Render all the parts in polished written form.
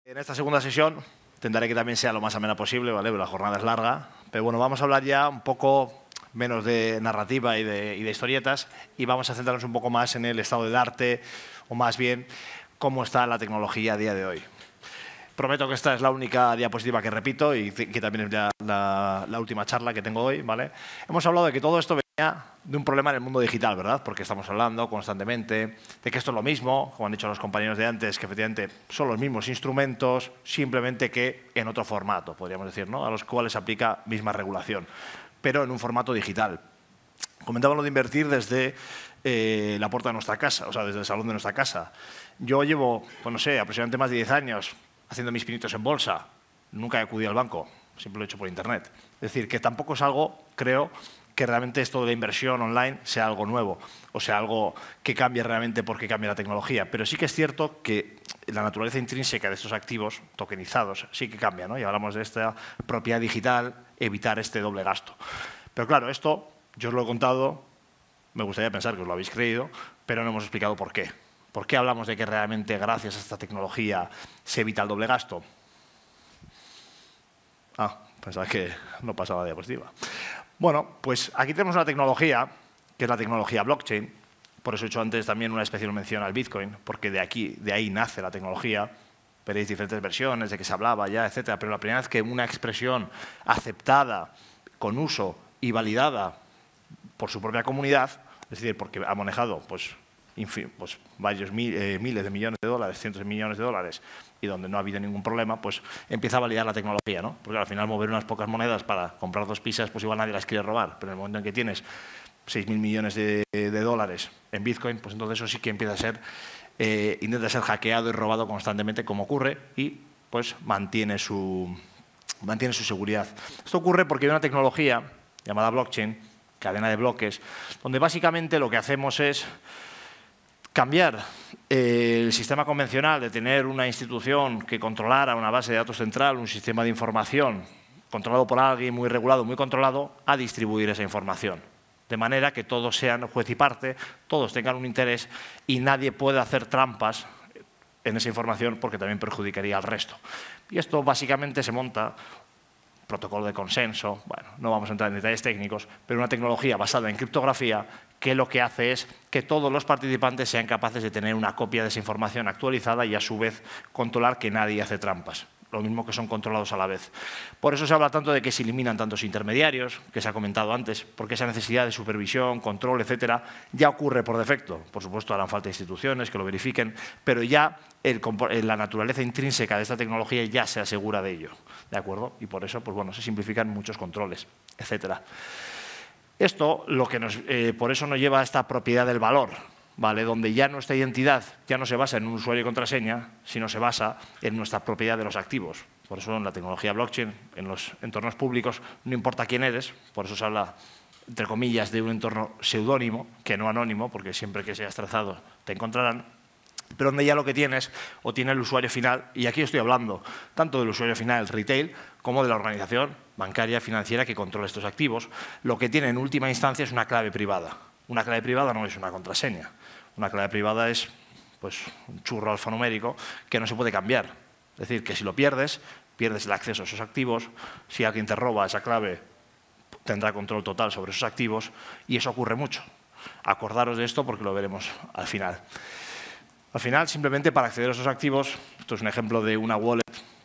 En esta segunda sesión intentaré que también sea lo más amena posible, ¿vale? La jornada es larga, pero bueno, vamos a hablar ya un poco menos de narrativa y de historietas y vamos a centrarnos un poco más en el estado del arte o más bien cómo está la tecnología a día de hoy. Prometo que esta es la única diapositiva que repito y que también es ya la última charla que tengo hoy, ¿vale? Hemos hablado de que todo esto venía de un problema en el mundo digital, ¿verdad? Porque estamos hablando constantemente de que esto es lo mismo, como han dicho los compañeros de antes, que efectivamente son los mismos instrumentos, simplemente que en otro formato, podríamos decir, ¿no? A los cuales se aplica misma regulación, pero en un formato digital. Comentaban lo de invertir desde la puerta de nuestra casa, o sea, desde el salón de nuestra casa. Yo llevo, pues no sé, aproximadamente más de 10 años haciendo mis pinitos en bolsa. Nunca he acudido al banco, siempre lo he hecho por Internet. Es decir, que tampoco es algo, creo, que realmente esto de la inversión online sea algo nuevo, o sea, algo que cambie realmente porque cambia la tecnología. Pero sí que es cierto que la naturaleza intrínseca de estos activos tokenizados sí que cambia, ¿no? Y hablamos de esta propiedad digital, evitar este doble gasto. Pero claro, esto yo os lo he contado, me gustaría pensar que os lo habéis creído, pero no hemos explicado por qué. ¿Por qué hablamos de que realmente gracias a esta tecnología se evita el doble gasto? Pensaba que no pasaba la diapositiva. Bueno, pues aquí tenemos una tecnología, que es la tecnología blockchain. Por eso he hecho antes también una especial mención al Bitcoin, porque de ahí nace la tecnología. Veréis diferentes versiones de que se hablaba ya, etcétera. Pero la primera vez que una expresión aceptada, con uso y validada por su propia comunidad, es decir, porque ha manejado pues varios miles de millones de dólares, cientos de millones de dólares, y donde no ha habido ningún problema, pues empieza a validar la tecnología, ¿no? Porque al final mover unas pocas monedas para comprar 2 pizzas, pues igual nadie las quiere robar, pero en el momento en que tienes 6.000 millones de dólares en Bitcoin, pues entonces eso sí que empieza a ser, intenta ser hackeado y robado constantemente, como ocurre, y pues mantiene su seguridad. Esto ocurre porque hay una tecnología llamada blockchain, cadena de bloques, donde básicamente lo que hacemos es cambiar el sistema convencional de tener una institución que controlara una base de datos central, un sistema de información controlado por alguien muy regulado, muy controlado, a distribuir esa información. De manera que todos sean juez y parte, todos tengan un interés y nadie pueda hacer trampas en esa información porque también perjudicaría al resto. Y esto básicamente se monta protocolo de consenso, bueno, no vamos a entrar en detalles técnicos, pero una tecnología basada en criptografía que lo que hace es que todos los participantes sean capaces de tener una copia de esa información actualizada y a su vez controlar que nadie hace trampas. Lo mismo que son controlados a la vez. Por eso se habla tanto de que se eliminan tantos intermediarios, que se ha comentado antes, porque esa necesidad de supervisión, control, etcétera, ya ocurre por defecto. Por supuesto, harán falta instituciones que lo verifiquen, pero ya la naturaleza intrínseca de esta tecnología ya se asegura de ello, ¿de acuerdo? Y por eso, pues bueno, se simplifican muchos controles, etcétera. Esto, por eso nos lleva a esta propiedad del valor, ¿vale? Donde ya nuestra identidad ya no se basa en un usuario y contraseña, sino se basa en nuestra propiedad de los activos. Por eso en la tecnología blockchain, en los entornos públicos, no importa quién eres, por eso se habla, entre comillas, de un entorno seudónimo, que no anónimo, porque siempre que seas trazado te encontrarán, pero donde ya lo que tienes o tiene el usuario final, y aquí estoy hablando tanto del usuario final, el retail, como de la organización bancaria, financiera que controla estos activos, lo que tiene en última instancia es una clave privada. Una clave privada no es una contraseña. Una clave privada es pues, un churro alfanumérico que no se puede cambiar. Es decir, que si lo pierdes, pierdes el acceso a esos activos. Si alguien te roba esa clave, tendrá control total sobre esos activos y eso ocurre mucho. Acordaros de esto porque lo veremos al final. Al final, simplemente para acceder a esos activos, esto es un ejemplo de una wallet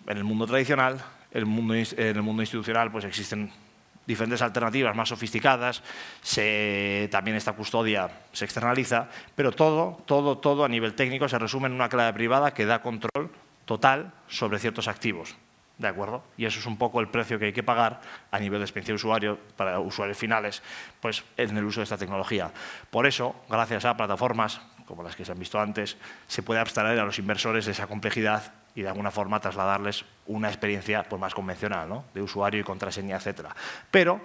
en el mundo tradicional, en el mundo institucional pues existen diferentes alternativas más sofisticadas, también esta custodia se externaliza, pero todo a nivel técnico se resume en una clave privada que da control total sobre ciertos activos. ¿De acuerdo? Y eso es un poco el precio que hay que pagar a nivel de experiencia de usuario para usuarios finales pues, en el uso de esta tecnología. Por eso, gracias a plataformas como las que se han visto antes, se puede abstraer a los inversores de esa complejidad y de alguna forma trasladarles una experiencia pues, más convencional, ¿no? De usuario y contraseña, etcétera. Pero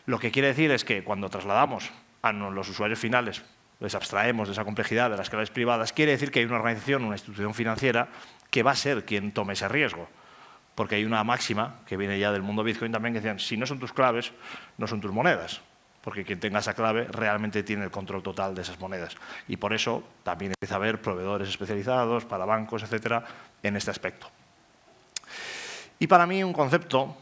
lo que quiere decir es que cuando trasladamos a los usuarios finales, les abstraemos de esa complejidad de las claves privadas, quiere decir que hay una organización, una institución financiera que va a ser quien tome ese riesgo. Porque hay una máxima que viene ya del mundo Bitcoin también que decían, si no son tus claves, no son tus monedas. Porque quien tenga esa clave realmente tiene el control total de esas monedas. Y por eso también empieza a haber proveedores especializados para bancos, etcétera, en este aspecto. Y para mí un concepto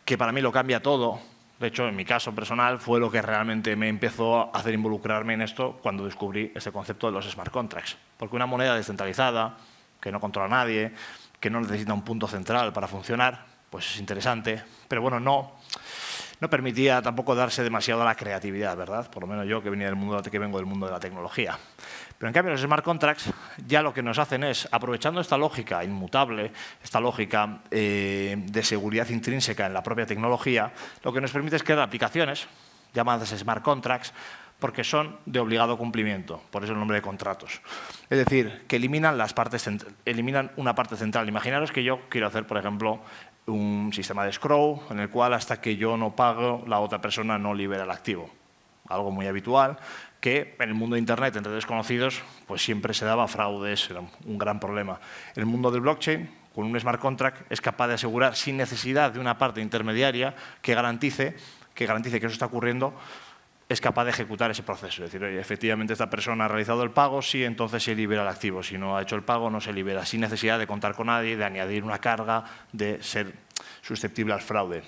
que para mí lo cambia todo, de hecho en mi caso personal fue lo que realmente me empezó a hacer involucrarme en esto cuando descubrí este concepto de los smart contracts. Porque una moneda descentralizada, que no controla a nadie, que no necesita un punto central para funcionar, pues es interesante, pero bueno, no permitía tampoco darse demasiado a la creatividad, ¿verdad? Por lo menos yo que vengo del mundo de la tecnología. Pero en cambio los smart contracts ya lo que nos hacen es, aprovechando esta lógica inmutable, esta lógica de seguridad intrínseca en la propia tecnología, lo que nos permite es crear aplicaciones llamadas smart contracts porque son de obligado cumplimiento, por eso el nombre de contratos. Es decir, que eliminan una parte central. Imaginaros que yo quiero hacer, por ejemplo, un sistema de escrow en el cual hasta que yo no pago, la otra persona no libera el activo. Algo muy habitual que en el mundo de Internet, entre desconocidos, pues siempre se daba fraudes, era un gran problema. En el mundo del blockchain, con un smart contract, es capaz de asegurar, sin necesidad de una parte intermediaria, que garantice que eso está ocurriendo, es capaz de ejecutar ese proceso. Es decir, oye, efectivamente esta persona ha realizado el pago, sí, entonces se libera el activo. Si no ha hecho el pago, no se libera, sin necesidad de contar con nadie, de añadir una carga, de ser susceptible al fraude.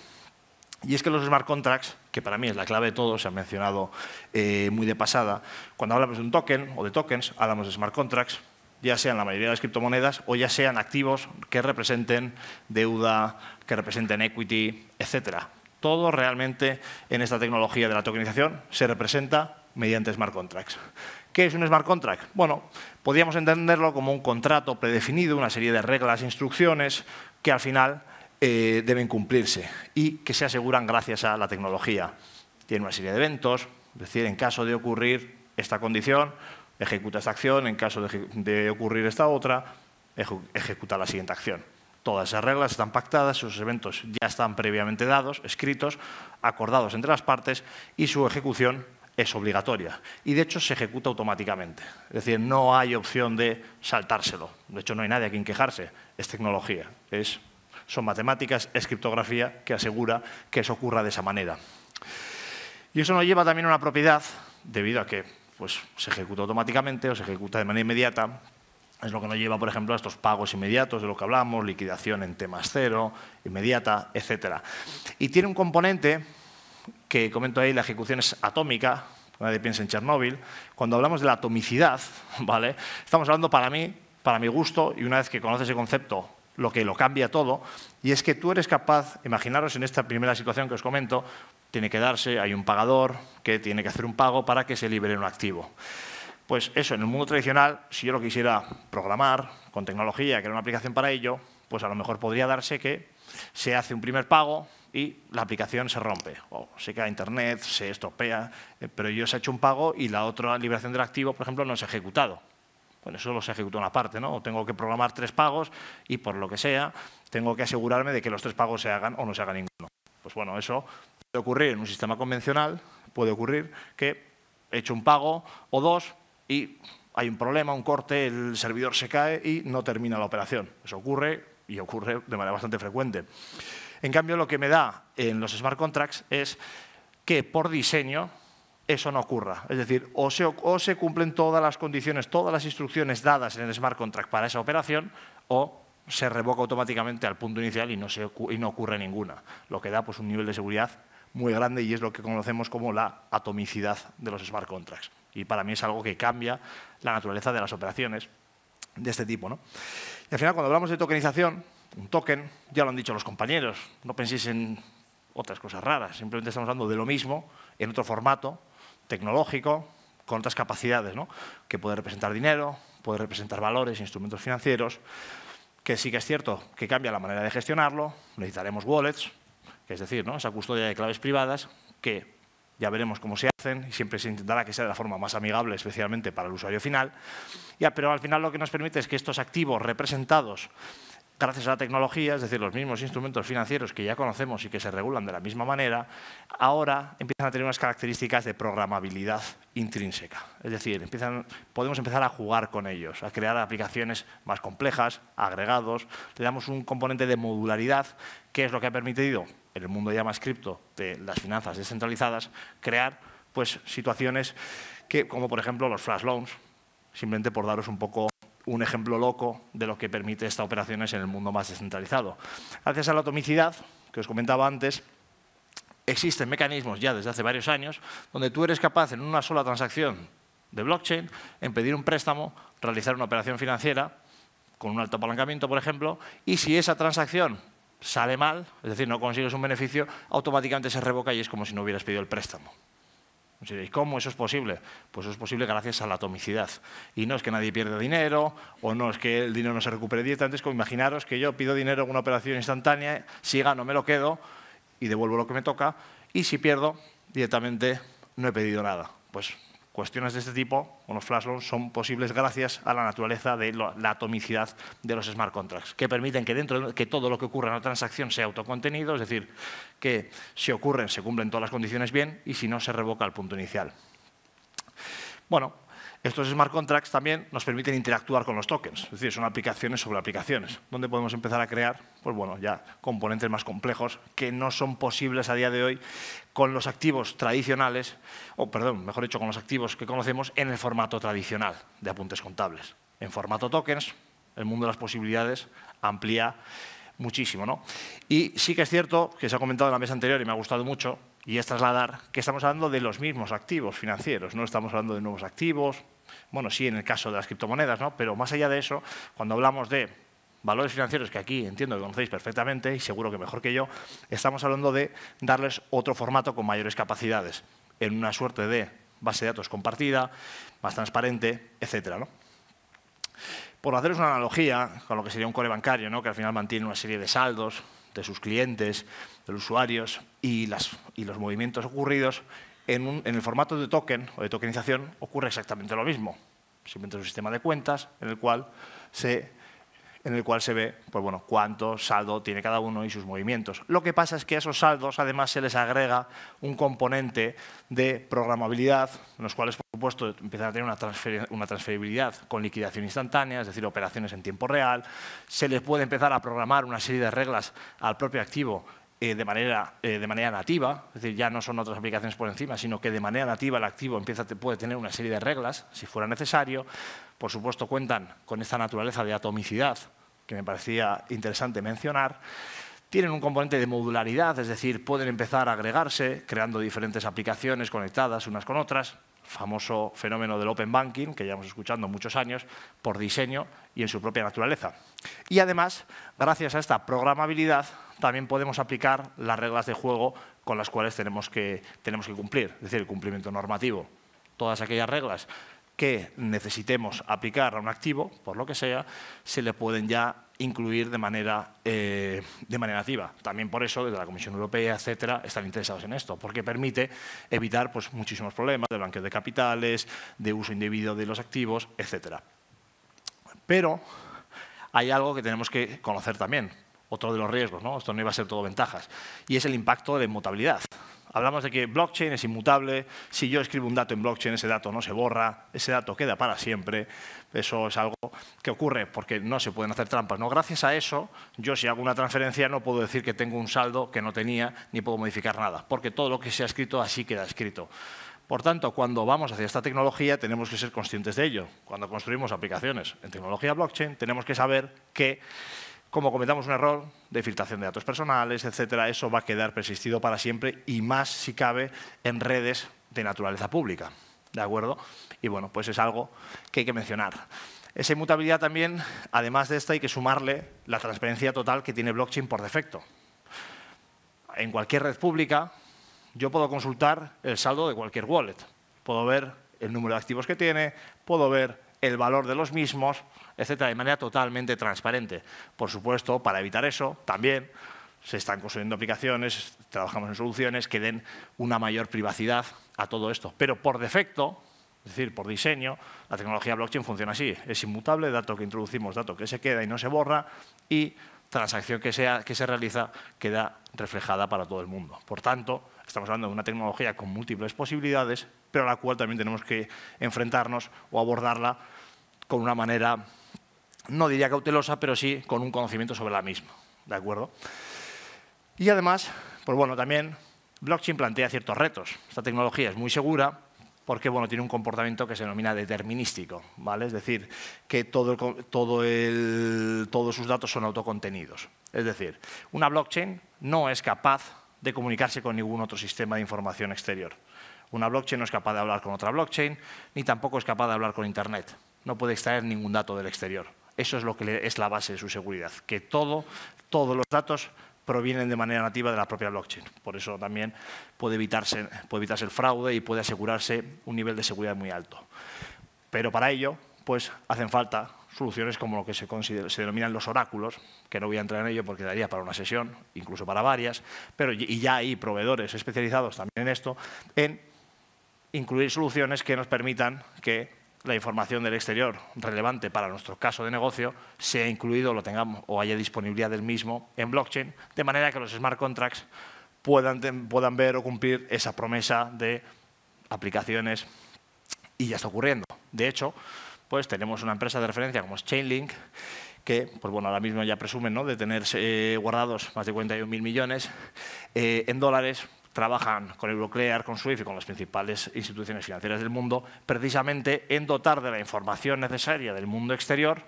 Y es que los smart contracts, que para mí es la clave de todo, se han mencionado muy de pasada, cuando hablamos de un token o de tokens, hablamos de smart contracts, ya sean la mayoría de las criptomonedas o ya sean activos que representen deuda, que representen equity, etcétera. Todo realmente en esta tecnología de la tokenización se representa mediante smart contracts. ¿Qué es un smart contract? Bueno, podríamos entenderlo como un contrato predefinido, una serie de reglas e instrucciones que al final deben cumplirse y que se aseguran gracias a la tecnología. Tiene una serie de eventos, es decir, en caso de ocurrir esta condición, ejecuta esta acción, en caso de ocurrir esta otra, ejecuta la siguiente acción. Todas esas reglas están pactadas, sus eventos ya están previamente dados, escritos, acordados entre las partes y su ejecución es obligatoria. Y de hecho se ejecuta automáticamente. Es decir, no hay opción de saltárselo. De hecho no hay nadie a quien quejarse. Es tecnología, son matemáticas, es criptografía que asegura que eso ocurra de esa manera. Y eso nos lleva también a una propiedad, debido a que pues, se ejecuta automáticamente o se ejecuta de manera inmediata. Es lo que nos lleva, por ejemplo, a estos pagos inmediatos de lo que hablamos, liquidación en T+0, inmediata, etc. Y tiene un componente que comento ahí, la ejecución es atómica, nadie piensa en Chernóbil. Cuando hablamos de la atomicidad, ¿vale? Estamos hablando para mi gusto, y una vez que conoces ese concepto, lo que lo cambia todo, y es que tú eres capaz, imaginaros en esta primera situación que os comento, tiene que darse, hay un pagador que tiene que hacer un pago para que se libere un activo. Pues eso, en el mundo tradicional, si yo lo quisiera programar con tecnología, crear una aplicación para ello, pues a lo mejor podría darse que se hace un primer pago y la aplicación se rompe, o se cae a Internet, se estropea, pero yo se ha hecho un pago y la otra liberación del activo, por ejemplo, no se ha ejecutado. Bueno, solo se ejecuta una parte, ¿no? O tengo que programar 3 pagos y, por lo que sea, tengo que asegurarme de que los 3 pagos se hagan o no se haga ninguno. Pues bueno, eso puede ocurrir en un sistema convencional, puede ocurrir que he hecho un pago o 2 y hay un problema, un corte, el servidor se cae y no termina la operación. Eso ocurre y ocurre de manera bastante frecuente. En cambio, lo que me da en los smart contracts es que por diseño eso no ocurra. Es decir, o se cumplen todas las condiciones, todas las instrucciones dadas en el smart contract para esa operación, o se revoca automáticamente al punto inicial y no ocurre ninguna. Lo que da pues, un nivel de seguridad muy grande y es lo que conocemos como la atomicidad de los smart contracts. Y para mí es algo que cambia la naturaleza de las operaciones de este tipo, ¿no? Y al final, cuando hablamos de tokenización, un token, ya lo han dicho los compañeros, no penséis en otras cosas raras, simplemente estamos hablando de lo mismo, en otro formato, tecnológico, con otras capacidades, ¿no? Que puede representar dinero, puede representar valores, instrumentos financieros, que sí que es cierto que cambia la manera de gestionarlo, necesitaremos wallets, que es decir, ¿no? Esa custodia de claves privadas, que ya veremos cómo se hacen y siempre se intentará que sea de la forma más amigable, especialmente para el usuario final, pero al final lo que nos permite es que estos activos representados gracias a la tecnología, es decir, los mismos instrumentos financieros que ya conocemos y que se regulan de la misma manera, ahora empiezan a tener unas características de programabilidad intrínseca. Es decir, podemos empezar a jugar con ellos, a crear aplicaciones más complejas, agregados, le damos un componente de modularidad, que es lo que ha permitido, en el mundo ya más cripto de las finanzas descentralizadas, crear pues, situaciones como por ejemplo los flash loans, simplemente por daros un poco un ejemplo loco de lo que permite estas operaciones en el mundo más descentralizado. Gracias a la atomicidad, que os comentaba antes, existen mecanismos ya desde hace varios años donde tú eres capaz en una sola transacción de blockchain en pedir un préstamo, realizar una operación financiera con un alto apalancamiento, por ejemplo, y si esa transacción sale mal, es decir, no consigues un beneficio, automáticamente se revoca y es como si no hubieras pedido el préstamo. ¿Y cómo eso es posible? Pues eso es posible gracias a la atomicidad. Y no es que nadie pierda dinero, o no es que el dinero no se recupere directamente, es como imaginaros que yo pido dinero en una operación instantánea, si gano me lo quedo y devuelvo lo que me toca, y si pierdo, directamente no he pedido nada. Pues cuestiones de este tipo, con los flash loans, son posibles gracias a la naturaleza de la atomicidad de los smart contracts, que permiten que todo lo que ocurra en la transacción sea autocontenido, es decir, que si ocurren se cumplen todas las condiciones bien y si no se revoca el punto inicial. Bueno, estos smart contracts también nos permiten interactuar con los tokens, es decir, son aplicaciones sobre aplicaciones, donde podemos empezar a crear, pues bueno, ya componentes más complejos que no son posibles a día de hoy con los activos tradicionales, o perdón, mejor dicho, con los activos que conocemos en el formato tradicional de apuntes contables. En formato tokens, el mundo de las posibilidades amplía muchísimo, ¿no? Y sí que es cierto, que se ha comentado en la mesa anterior y me ha gustado mucho, y es trasladar que estamos hablando de los mismos activos financieros, no estamos hablando de nuevos activos, bueno, sí en el caso de las criptomonedas, ¿no? Pero más allá de eso, cuando hablamos de valores financieros, que aquí entiendo que conocéis perfectamente y seguro que mejor que yo, estamos hablando de darles otro formato con mayores capacidades, en una suerte de base de datos compartida, más transparente, etcétera, ¿no? Por haceros una analogía con lo que sería un core bancario, ¿no? Que al final mantiene una serie de saldos de sus clientes, de los usuarios y los movimientos ocurridos, en el formato de token o de tokenización ocurre exactamente lo mismo. Simplemente es un sistema de cuentas en el cual se ve pues bueno, cuánto saldo tiene cada uno y sus movimientos. Lo que pasa es que a esos saldos además se les agrega un componente de programabilidad, en los cuales, por supuesto, empiezan a tener una transferibilidad con liquidación instantánea, es decir, operaciones en tiempo real. Se les puede empezar a programar una serie de reglas al propio activo de manera nativa, es decir, ya no son otras aplicaciones por encima, sino que de manera nativa el activo puede tener una serie de reglas, si fuera necesario. Por supuesto, cuentan con esta naturaleza de atomicidad, que me parecía interesante mencionar. Tienen un componente de modularidad, es decir, pueden empezar a agregarse, creando diferentes aplicaciones conectadas unas con otras. Famoso fenómeno del Open Banking, que llevamos escuchando muchos años, por diseño y en su propia naturaleza. Y además, gracias a esta programabilidad, también podemos aplicar las reglas de juego con las cuales tenemos que cumplir, es decir, el cumplimiento normativo. Todas aquellas reglas que necesitemos aplicar a un activo, por lo que sea, se le pueden ya incluir de manera nativa. También por eso, desde la Comisión Europea, etcétera, están interesados en esto, porque permite evitar pues, muchísimos problemas de blanqueo de capitales, de uso indebido de los activos, etcétera. Pero hay algo que tenemos que conocer también, otro de los riesgos, ¿no? Esto no iba a ser todo ventajas, y es el impacto de la inmutabilidad. Hablamos de que blockchain es inmutable, si yo escribo un dato en blockchain, ese dato no se borra, ese dato queda para siempre. Eso es algo que ocurre porque no se pueden hacer trampas, ¿no? Gracias a eso, yo si hago una transferencia no puedo decir que tengo un saldo que no tenía, ni puedo modificar nada, porque todo lo que se ha escrito así queda escrito. Por tanto, cuando vamos hacia esta tecnología tenemos que ser conscientes de ello. Cuando construimos aplicaciones en tecnología blockchain tenemos que saber que, como cometamos un error de filtración de datos personales, etcétera, eso va a quedar persistido para siempre y más si cabe en redes de naturaleza pública, ¿de acuerdo? Y bueno, pues es algo que hay que mencionar. Esa inmutabilidad también, además de esta, hay que sumarle la transparencia total que tiene blockchain por defecto. En cualquier red pública yo puedo consultar el saldo de cualquier wallet, puedo ver el número de activos que tiene, puedo ver el valor de los mismos, etcétera, de manera totalmente transparente. Por supuesto, para evitar eso, también se están construyendo aplicaciones, trabajamos en soluciones que den una mayor privacidad a todo esto. Pero por defecto, es decir, por diseño, la tecnología blockchain funciona así. Es inmutable, dato que introducimos, dato que se queda y no se borra, y transacción que se realiza queda reflejada para todo el mundo. Por tanto, estamos hablando de una tecnología con múltiples posibilidades, pero a la cual también tenemos que enfrentarnos o abordarla con una manera, no diría cautelosa, pero sí con un conocimiento sobre la misma, ¿de acuerdo? Y además, pues bueno, también blockchain plantea ciertos retos. Esta tecnología es muy segura, porque bueno, tiene un comportamiento que se denomina determinístico, ¿vale? Es decir, que todos sus datos son autocontenidos. Es decir, una blockchain no es capaz de comunicarse con ningún otro sistema de información exterior. Una blockchain no es capaz de hablar con otra blockchain, ni tampoco es capaz de hablar con Internet. No puede extraer ningún dato del exterior. Eso es lo que es la base de su seguridad, que todos los datos provienen de manera nativa de la propia blockchain. Por eso también puede evitarse el fraude y puede asegurarse un nivel de seguridad muy alto. Pero para ello, pues hacen falta soluciones como lo que se denominan los oráculos, que no voy a entrar en ello porque daría para una sesión, incluso para varias, pero y ya hay proveedores especializados también en esto, en incluir soluciones que nos permitan que la información del exterior relevante para nuestro caso de negocio sea incluido, lo tengamos o haya disponibilidad del mismo en blockchain, de manera que los smart contracts puedan ver o cumplir esa promesa de aplicaciones, y ya está ocurriendo. De hecho, pues tenemos una empresa de referencia como es Chainlink, que pues bueno, ahora mismo ya presumen, ¿no?, de tener guardados más de 41.000 millones en dólares. Trabajan con Euroclear, con SWIFT y con las principales instituciones financieras del mundo, precisamente en dotar de la información necesaria del mundo exterior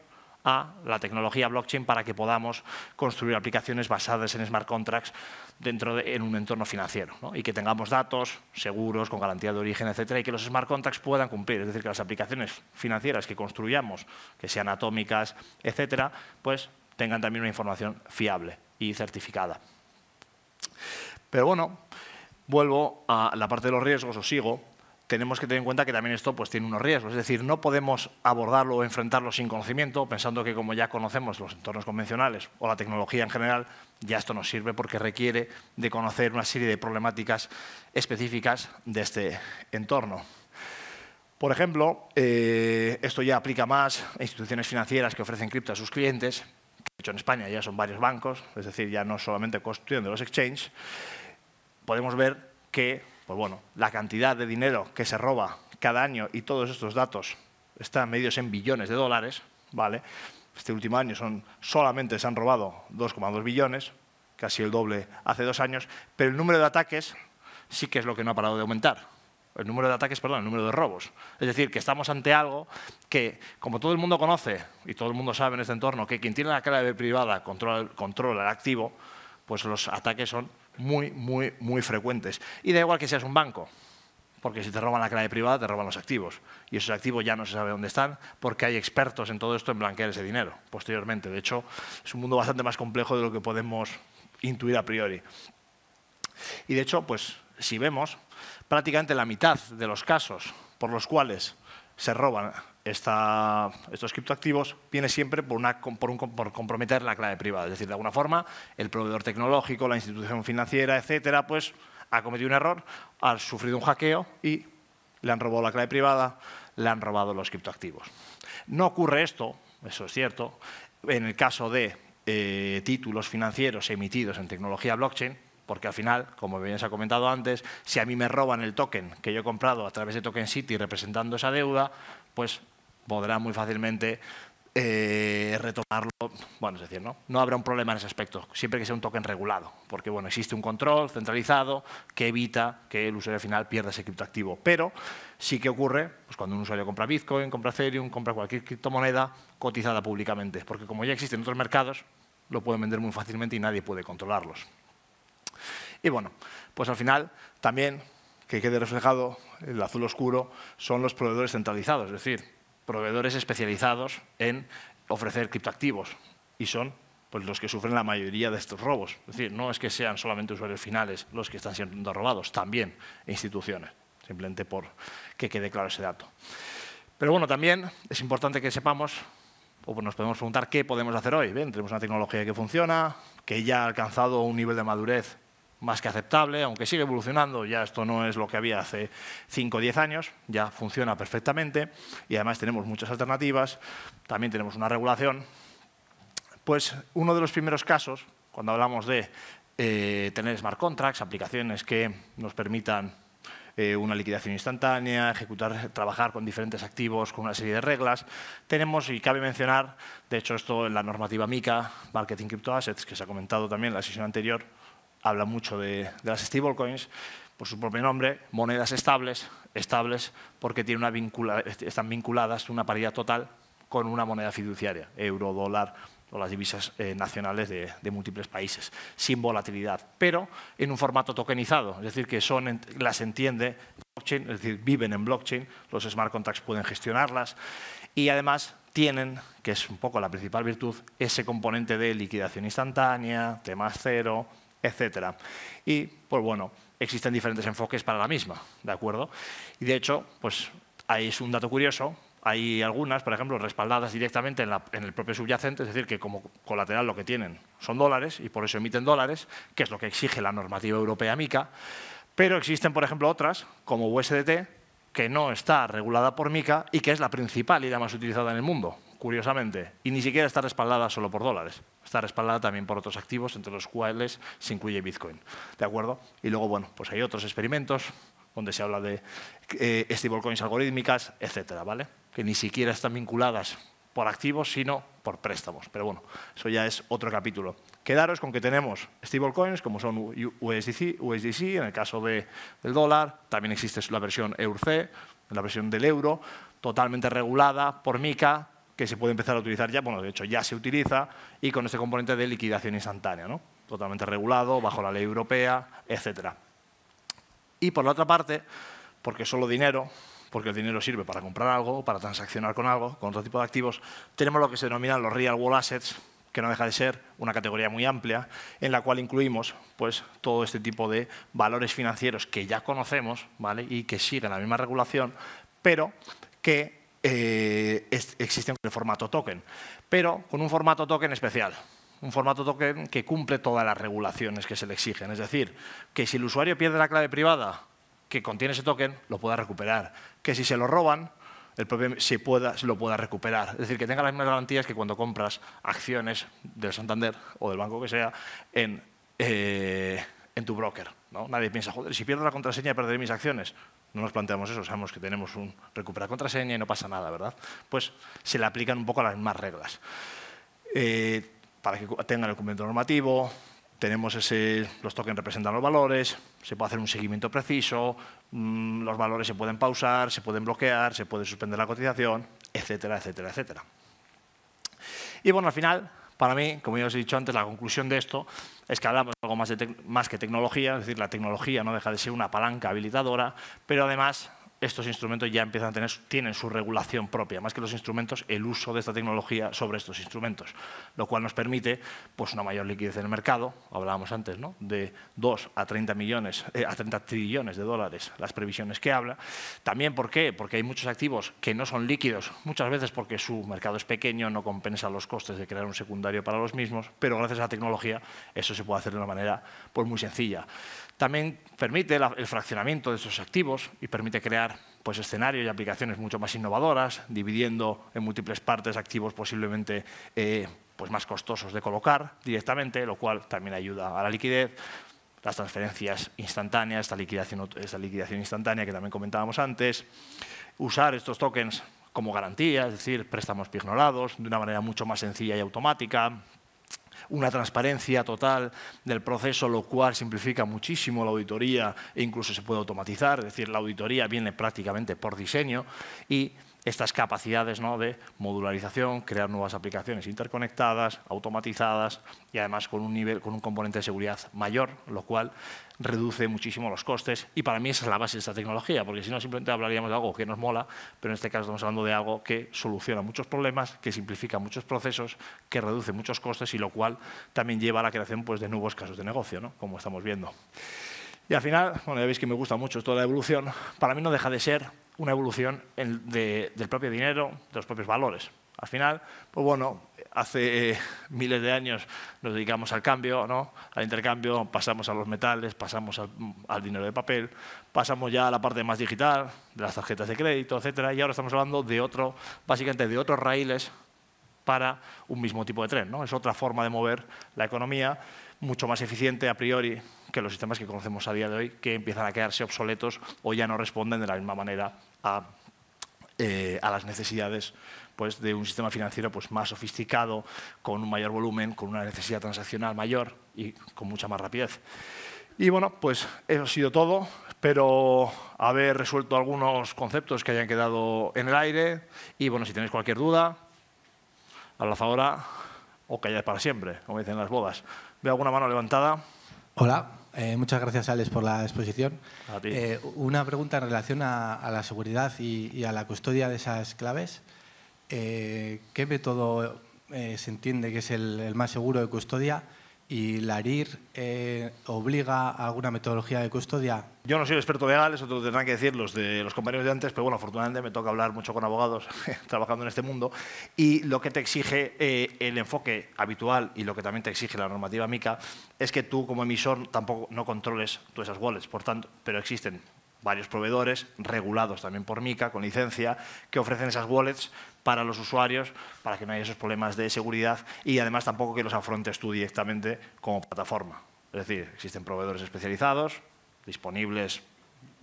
a la tecnología blockchain para que podamos construir aplicaciones basadas en smart contracts en un entorno financiero, ¿no?, y que tengamos datos seguros, con garantía de origen, etcétera, y que los smart contracts puedan cumplir. Es decir, que las aplicaciones financieras que construyamos, que sean atómicas, etcétera, pues tengan también una información fiable y certificada. Pero bueno, vuelvo a la parte de los riesgos, o sigo. Tenemos que tener en cuenta que también esto pues tiene unos riesgos. Es decir, no podemos abordarlo o enfrentarlo sin conocimiento, pensando que como ya conocemos los entornos convencionales o la tecnología en general, ya esto nos sirve, porque requiere de conocer una serie de problemáticas específicas de este entorno. Por ejemplo, esto ya aplica más a instituciones financieras que ofrecen cripto a sus clientes. De hecho, en España ya son varios bancos, es decir, ya no solamente cuestión de los exchanges. Podemos ver que pues bueno, la cantidad de dinero que se roba cada año, y todos estos datos están medidos en billones de dólares, ¿vale? Este último año solamente se han robado 2,2 billones, casi el doble hace 2 años, pero el número de ataques sí que es lo que no ha parado de aumentar. El número de ataques, perdón, el número de robos. Es decir, que estamos ante algo que, como todo el mundo conoce y todo el mundo sabe en este entorno, que quien tiene la clave privada controla el activo, pues los ataques son muy frecuentes. Y da igual que seas un banco, porque si te roban la clave privada, te roban los activos. Y esos activos ya no se sabe dónde están, porque hay expertos en todo esto en blanquear ese dinero posteriormente. De hecho, es un mundo bastante más complejo de lo que podemos intuir a priori. Y de hecho, pues si vemos, prácticamente la mitad de los casos por los cuales se roban estos criptoactivos viene siempre por comprometer la clave privada. Es decir, de alguna forma, el proveedor tecnológico, la institución financiera, etcétera, pues ha cometido un error, ha sufrido un hackeo y le han robado la clave privada, le han robado los criptoactivos. No ocurre esto, eso es cierto, en el caso de títulos financieros emitidos en tecnología blockchain, porque al final, como bien se ha comentado antes, si a mí me roban el token que yo he comprado a través de Token City representando esa deuda, pues podrá muy fácilmente retomarlo. Bueno, es decir, no habrá un problema en ese aspecto, siempre que sea un token regulado, porque bueno, existe un control centralizado que evita que el usuario final pierda ese criptoactivo. Pero sí que ocurre pues, cuando un usuario compra Bitcoin, compra Ethereum, compra cualquier criptomoneda cotizada públicamente, porque como ya existen otros mercados, lo pueden vender muy fácilmente y nadie puede controlarlos. Y bueno, pues al final también, que quede reflejado el azul oscuro, son los proveedores centralizados, es decir, proveedores especializados en ofrecer criptoactivos, y son pues, los que sufren la mayoría de estos robos. Es decir, no es que sean solamente usuarios finales los que están siendo robados, también instituciones, simplemente por que quede claro ese dato. Pero bueno, también es importante que sepamos, o nos podemos preguntar qué podemos hacer hoy. Bien, tenemos una tecnología que funciona, que ya ha alcanzado un nivel de madurez más que aceptable, aunque sigue evolucionando, ya esto no es lo que había hace 5 o 10 años, ya funciona perfectamente y además tenemos muchas alternativas, también tenemos una regulación. Pues uno de los primeros casos, cuando hablamos de tener smart contracts, aplicaciones que nos permitan una liquidación instantánea, trabajar con diferentes activos, con una serie de reglas, tenemos, y cabe mencionar, de hecho esto en la normativa MiCA, Marketing Crypto Assets, que se ha comentado también en la sesión anterior, habla mucho de las stablecoins, por su propio nombre, monedas estables porque tienen están vinculadas a una paridad total con una moneda fiduciaria, euro, dólar o las divisas nacionales de múltiples países, sin volatilidad, pero en un formato tokenizado, es decir, que las entiende blockchain, es decir, viven en blockchain, los smart contracts pueden gestionarlas y además tienen, que es un poco la principal virtud, ese componente de liquidación instantánea, T+0, etcétera. Y, pues bueno, existen diferentes enfoques para la misma, ¿de acuerdo? Y de hecho, pues ahí es un dato curioso. Hay algunas, por ejemplo, respaldadas directamente en el propio subyacente, es decir, que como colateral lo que tienen son dólares y por eso emiten dólares, que es lo que exige la normativa europea MiCA, pero existen, por ejemplo, otras, como USDT, que no está regulada por MiCA y que es la principal y la más utilizada en el mundo, curiosamente, y ni siquiera está respaldada solo por dólares, está respaldada también por otros activos, entre los cuales se incluye Bitcoin, ¿de acuerdo? Y luego, bueno, pues hay otros experimentos donde se habla de stablecoins algorítmicas, etcétera, ¿vale? Que ni siquiera están vinculadas por activos, sino por préstamos. Pero bueno, eso ya es otro capítulo. Quedaros con que tenemos stablecoins, como son USDC, en el caso del dólar, también existe la versión EURC, la versión del euro, totalmente regulada por MiCA, que se puede empezar a utilizar ya, bueno, de hecho ya se utiliza, y con este componente de liquidación instantánea, ¿no? Totalmente regulado, bajo la ley europea, etcétera. Y por la otra parte, porque solo dinero, porque el dinero sirve para comprar algo, para transaccionar con algo, con otro tipo de activos, tenemos lo que se denominan los real world assets, que no deja de ser una categoría muy amplia, en la cual incluimos pues, todo este tipo de valores financieros que ya conocemos, ¿vale? Y que siguen la misma regulación, pero que existen en formato token, pero con un formato token especial. Un formato token que cumple todas las regulaciones que se le exigen. Es decir, que si el usuario pierde la clave privada que contiene ese token, lo pueda recuperar. Que si se lo roban, el propio se lo pueda recuperar. Es decir, que tenga las mismas garantías que cuando compras acciones del Santander o del banco que sea en tu broker, ¿no? Nadie piensa, joder, si pierdo la contraseña perderé mis acciones. No nos planteamos eso, sabemos que tenemos un recuperar contraseña y no pasa nada, ¿verdad? Pues se le aplican un poco las mismas reglas. Para que tengan el cumplimiento normativo, tenemos los tokens representan los valores, se puede hacer un seguimiento preciso, los valores se pueden pausar, se pueden bloquear, se puede suspender la cotización, etcétera, etcétera, etcétera. Y bueno, al final, para mí, como ya os he dicho antes, la conclusión de esto es que hablamos de algo más que tecnología, es decir, la tecnología no deja de ser una palanca habilitadora, pero además estos instrumentos ya empiezan a tienen su regulación propia, más que los instrumentos, el uso de esta tecnología sobre estos instrumentos, lo cual nos permite pues, una mayor liquidez en el mercado, hablábamos antes, ¿no? De 2 a 30 trillones de dólares, las previsiones que habla. También, ¿por qué? Porque hay muchos activos que no son líquidos, muchas veces porque su mercado es pequeño, no compensa los costes de crear un secundario para los mismos, pero gracias a la tecnología eso se puede hacer de una manera pues, muy sencilla. También permite el fraccionamiento de estos activos y permite crear pues, escenarios y aplicaciones mucho más innovadoras, dividiendo en múltiples partes activos posiblemente pues más costosos de colocar directamente, lo cual también ayuda a la liquidez, las transferencias instantáneas, esta liquidación instantánea que también comentábamos antes, usar estos tokens como garantía, es decir, préstamos pignorados de una manera mucho más sencilla y automática, una transparencia total del proceso, lo cual simplifica muchísimo la auditoría e incluso se puede automatizar, es decir, la auditoría viene prácticamente por diseño y estas capacidades, ¿no? De modularización, crear nuevas aplicaciones interconectadas, automatizadas y además con un componente de seguridad mayor, lo cual reduce muchísimo los costes y para mí esa es la base de esta tecnología, porque si no simplemente hablaríamos de algo que nos mola, pero en este caso estamos hablando de algo que soluciona muchos problemas, que simplifica muchos procesos, que reduce muchos costes y lo cual también lleva a la creación pues, de nuevos casos de negocio, ¿no? Como estamos viendo. Y al final, bueno, ya veis que me gusta mucho toda la evolución, para mí no deja de ser una evolución del propio dinero, de los propios valores. Al final, pues bueno, hace miles de años nos dedicamos al cambio, ¿no? Al intercambio, pasamos a los metales, pasamos al dinero de papel, pasamos ya a la parte más digital, de las tarjetas de crédito, etcétera, y ahora estamos hablando de básicamente de otros raíles para un mismo tipo de tren, ¿no? Es otra forma de mover la economía, mucho más eficiente a priori que los sistemas que conocemos a día de hoy, que empiezan a quedarse obsoletos o ya no responden de la misma manera a las necesidades pues, de un sistema financiero pues, más sofisticado, con un mayor volumen, con una necesidad transaccional mayor y con mucha más rapidez. Y bueno, pues eso ha sido todo. Espero haber resuelto algunos conceptos que hayan quedado en el aire y, bueno, si tenéis cualquier duda, hablad ahora o callad para siempre, como dicen en las bodas. ¿Veo alguna mano levantada? Hola, muchas gracias, Alex, por la exposición. A ti. Una pregunta en relación a la seguridad y a la custodia de esas claves. ¿Qué método se entiende que es el más seguro de custodia? ¿Y la ARIR obliga a alguna metodología de custodia? Yo no soy experto legal, eso te lo tendrán que decir los compañeros de antes, pero bueno, afortunadamente me toca hablar mucho con abogados trabajando en este mundo. Y lo que te exige el enfoque habitual y lo que también te exige la normativa MiCA es que tú como emisor tampoco no controles todas esas wallets, por tanto, pero existen varios proveedores regulados también por MiCA, con licencia, que ofrecen esas wallets para los usuarios, para que no haya esos problemas de seguridad y además tampoco que los afrontes tú directamente como plataforma. Es decir, existen proveedores especializados, disponibles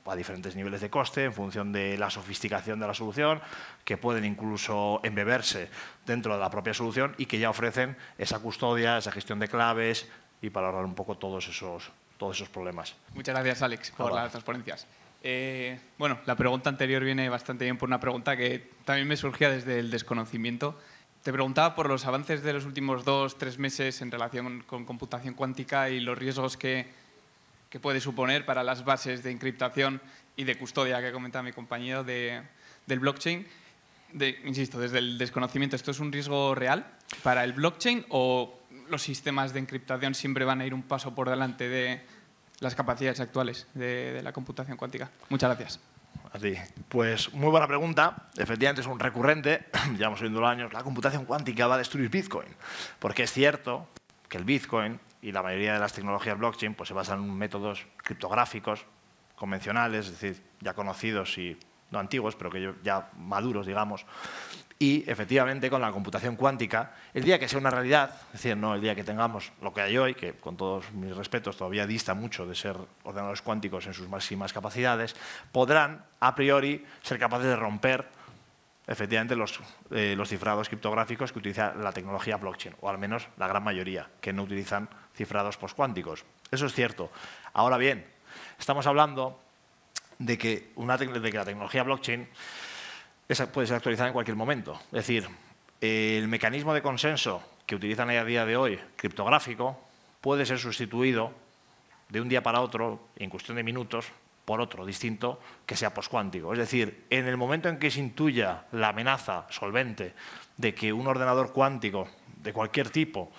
a diferentes niveles de coste en función de la sofisticación de la solución, que pueden incluso embeberse dentro de la propia solución y que ya ofrecen esa custodia, esa gestión de claves y para ahorrar un poco todos esos problemas. Muchas gracias, Alex, por las transparencias. Bueno, la pregunta anterior viene bastante bien por una pregunta que también me surgía desde el desconocimiento. Te preguntaba por los avances de los últimos 2-3 meses en relación con computación cuántica y los riesgos que puede suponer para las bases de encriptación y de custodia que comentaba mi compañero del blockchain. Insisto, desde el desconocimiento, ¿esto es un riesgo real para el blockchain o los sistemas de encriptación siempre van a ir un paso por delante de las capacidades actuales de la computación cuántica? Muchas gracias. A ti. Pues muy buena pregunta. Efectivamente es un recurrente, llevamos oyéndolo años, la computación cuántica va a destruir Bitcoin. Porque es cierto que el Bitcoin y la mayoría de las tecnologías blockchain pues, se basan en métodos criptográficos convencionales, es decir, ya conocidos y no antiguos, pero que ya maduros, digamos. Y efectivamente con la computación cuántica, el día que sea una realidad, es decir, no el día que tengamos lo que hay hoy, que con todos mis respetos todavía dista mucho de ser ordenadores cuánticos en sus máximas capacidades, podrán a priori ser capaces de romper efectivamente los cifrados criptográficos que utiliza la tecnología blockchain, o al menos la gran mayoría, que no utilizan cifrados postcuánticos. Eso es cierto. Ahora bien, estamos hablando de que la tecnología blockchain puede ser actualizada en cualquier momento. Es decir, el mecanismo de consenso que utilizan a día de hoy, criptográfico, puede ser sustituido de un día para otro, en cuestión de minutos, por otro distinto que sea postcuántico. Es decir, en el momento en que se intuya la amenaza solvente de que un ordenador cuántico de cualquier tipo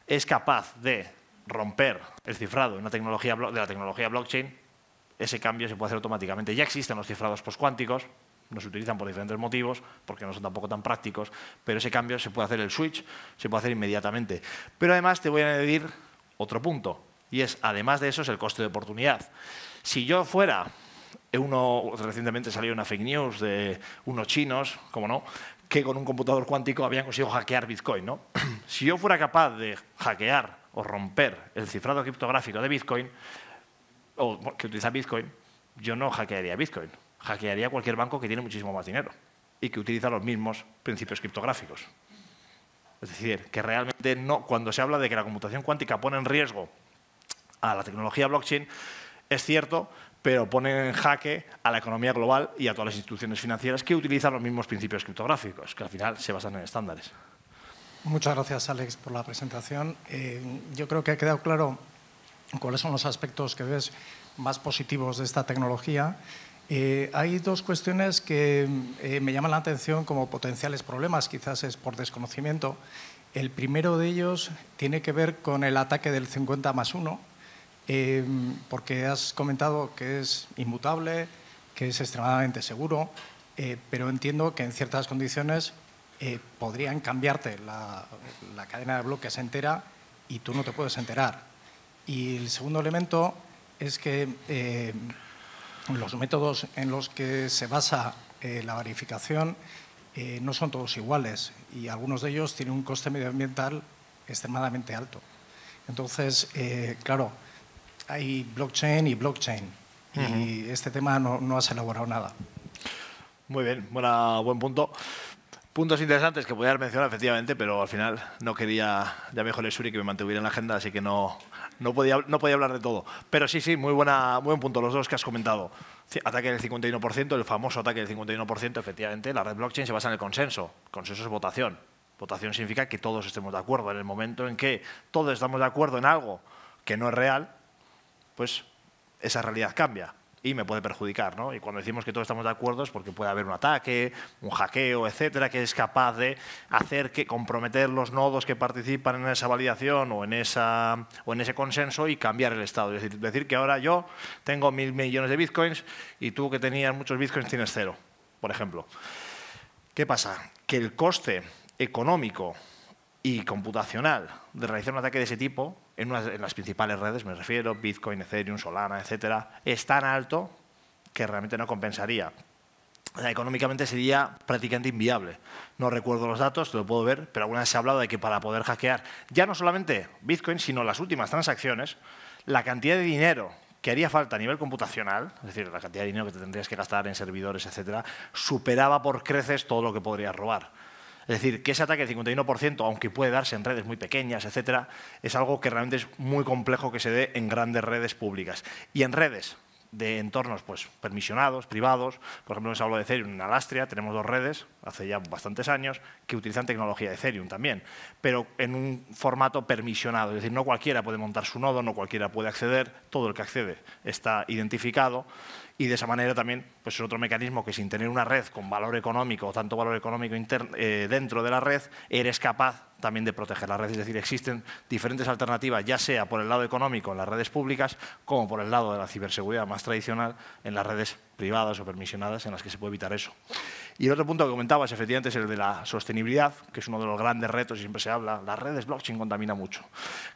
es capaz de romper el cifrado de la tecnología blockchain, ese cambio se puede hacer automáticamente. Ya existen los cifrados postcuánticos, no se utilizan por diferentes motivos, porque no son tampoco tan prácticos, pero ese cambio se puede hacer el switch, se puede hacer inmediatamente. Pero además te voy a añadir otro punto, y es, además de eso, es el coste de oportunidad. Si yo fuera recientemente salió una fake news de unos chinos, como no, que con un computador cuántico habían conseguido hackear Bitcoin, ¿no? Si yo fuera capaz de hackear o romper el cifrado criptográfico de Bitcoin, o que utiliza Bitcoin, yo no hackearía Bitcoin. Hackearía cualquier banco que tiene muchísimo más dinero y que utiliza los mismos principios criptográficos. Es decir, que realmente no, cuando se habla de que la computación cuántica pone en riesgo a la tecnología blockchain, es cierto, pero pone en jaque a la economía global y a todas las instituciones financieras que utilizan los mismos principios criptográficos, que al final se basan en estándares. Muchas gracias, Alex, por la presentación. Yo creo que ha quedado claro cuáles son los aspectos que ves más positivos de esta tecnología. Hay dos cuestiones que me llaman la atención como potenciales problemas, quizás es por desconocimiento. El primero de ellos tiene que ver con el ataque del 50+1, porque has comentado que es inmutable, que es extremadamente seguro, pero entiendo que en ciertas condiciones podrían cambiarte la cadena de bloques entera y tú no te puedes enterar. Y el segundo elemento es que los métodos en los que se basa la verificación no son todos iguales y algunos de ellos tienen un coste medioambiental extremadamente alto. Entonces, claro, hay blockchain y blockchain y este tema no has elaborado nada. Muy bien, buen punto. Puntos interesantes que podía haber mencionado, efectivamente, pero al final no quería, ya me dijo Lesuri que me mantuviera en la agenda, así que no podía hablar de todo. Pero sí, muy buen punto, los dos que has comentado. Ataque del 51%, el famoso ataque del 51%, efectivamente, la red blockchain se basa en el consenso. Consenso es votación. Votación significa que todos estemos de acuerdo. En el momento en que todos estamos de acuerdo en algo que no es real, pues esa realidad cambia y me puede perjudicar, ¿no? Y cuando decimos que todos estamos de acuerdo es porque puede haber un ataque, un hackeo, etcétera, que es capaz de hacer que comprometer los nodos que participan en esa validación o en ese consenso y cambiar el estado. Es decir, que ahora yo tengo 1.000 millones de bitcoins y tú que tenías muchos bitcoins tienes 0, por ejemplo. ¿Qué pasa? Que el coste económico y computacional de realizar un ataque de ese tipo en las principales redes, me refiero, Bitcoin, Ethereum, Solana, etcétera, es tan alto que realmente no compensaría. O sea, económicamente sería prácticamente inviable. No recuerdo los datos, te lo puedo ver, pero alguna vez se ha hablado de que para poder hackear ya no solamente Bitcoin, sino las últimas transacciones, la cantidad de dinero que haría falta a nivel computacional, es decir, la cantidad de dinero que te tendrías que gastar en servidores, etcétera, superaba por creces todo lo que podrías robar. Es decir, que ese ataque del 51%, aunque puede darse en redes muy pequeñas, etcétera, es algo que realmente es muy complejo que se dé en grandes redes públicas. Y en redes de entornos pues, permisionados, privados, por ejemplo, nos hablo de Ethereum en Alastria, tenemos 2 redes, hace ya bastantes años, que utilizan tecnología de Ethereum también, pero en un formato permisionado, es decir, no cualquiera puede montar su nodo, no cualquiera puede acceder, todo el que accede está identificado. Y de esa manera también pues es otro mecanismo que sin tener una red con valor económico o tanto valor económico dentro de la red, eres capaz también de proteger la red. Es decir, existen diferentes alternativas, ya sea por el lado económico en las redes públicas, como por el lado de la ciberseguridad más tradicional en las redes privadas o permisionadas en las que se puede evitar eso. Y el otro punto que comentabas, efectivamente, es el de la sostenibilidad, que es uno de los grandes retos y siempre se habla, las redes blockchain contaminan mucho.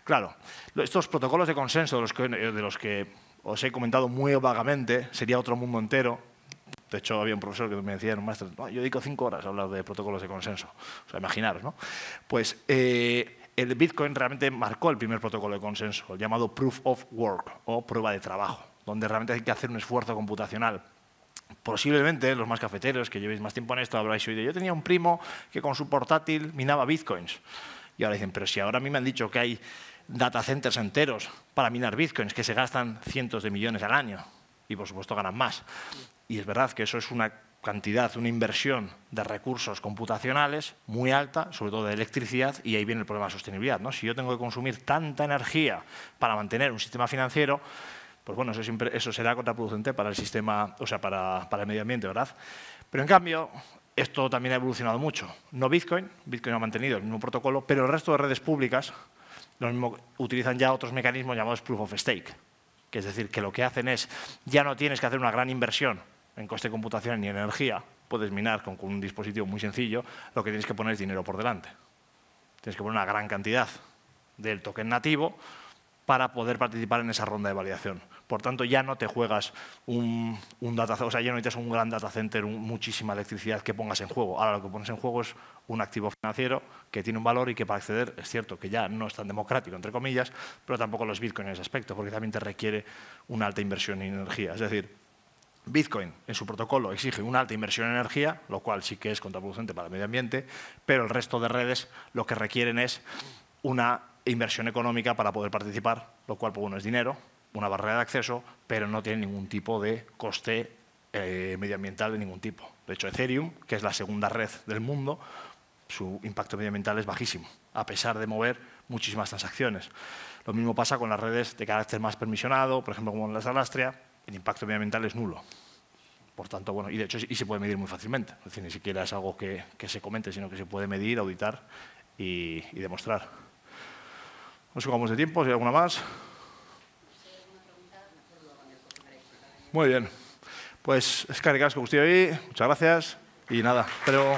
Claro, estos protocolos de consenso de los que os he comentado muy vagamente, sería otro mundo entero. De hecho, había un profesor que me decía en un máster, no, yo dedico 5 horas a hablar de protocolos de consenso. O sea, imaginaros, ¿no? Pues el Bitcoin realmente marcó el primer protocolo de consenso, el llamado Proof of Work, o prueba de trabajo, donde realmente hay que hacer un esfuerzo computacional. Posiblemente los más cafeteros, que llevéis más tiempo en esto, habráis oído. Yo tenía un primo que con su portátil minaba Bitcoins. Y ahora dicen, pero si ahora a mí me han dicho que hay data centers enteros para minar bitcoins que se gastan cientos de millones al año y por supuesto ganan más. Y es verdad que eso es una cantidad, una inversión de recursos computacionales muy alta, sobre todo de electricidad, y ahí viene el problema de sostenibilidad, ¿no? Si yo tengo que consumir tanta energía para mantener un sistema financiero, pues bueno, eso será contraproducente para el sistema, o sea, para el medio ambiente, ¿verdad? Pero en cambio, esto también ha evolucionado mucho. No Bitcoin ha mantenido el mismo protocolo, pero el resto de redes públicas lo mismo, utilizan ya otros mecanismos llamados Proof of Stake, que es decir, que lo que hacen es, ya no tienes que hacer una gran inversión en coste de computación ni en energía, puedes minar con un dispositivo muy sencillo, lo que tienes que poner es dinero por delante. Tienes que poner una gran cantidad del token nativo para poder participar en esa ronda de validación. Por tanto, ya no te juegas un data center, o sea, ya no necesitas un gran data center, muchísima electricidad que pongas en juego. Ahora lo que pones en juego es un activo financiero que tiene un valor y que para acceder, es cierto que ya no es tan democrático, entre comillas, pero tampoco los Bitcoin en ese aspecto, porque también te requiere una alta inversión en energía. Es decir, Bitcoin en su protocolo exige una alta inversión en energía, lo cual sí que es contraproducente para el medio ambiente, pero el resto de redes lo que requieren es una inversión económica para poder participar, lo cual, pues bueno, es dinero, una barrera de acceso, pero no tiene ningún tipo de coste medioambiental de ningún tipo. De hecho, Ethereum, que es la segunda red del mundo, su impacto medioambiental es bajísimo, a pesar de mover muchísimas transacciones. Lo mismo pasa con las redes de carácter más permisionado, por ejemplo, como las de Alastria, el impacto medioambiental es nulo. Por tanto, bueno, y de hecho se puede medir muy fácilmente. Es decir, ni siquiera es algo que se comente, sino que se puede medir, auditar y demostrar. No sé cómo vamos de tiempo, si hay alguna más. Muy bien. Pues, eskerrik asko guztioi, muchas gracias y nada, espero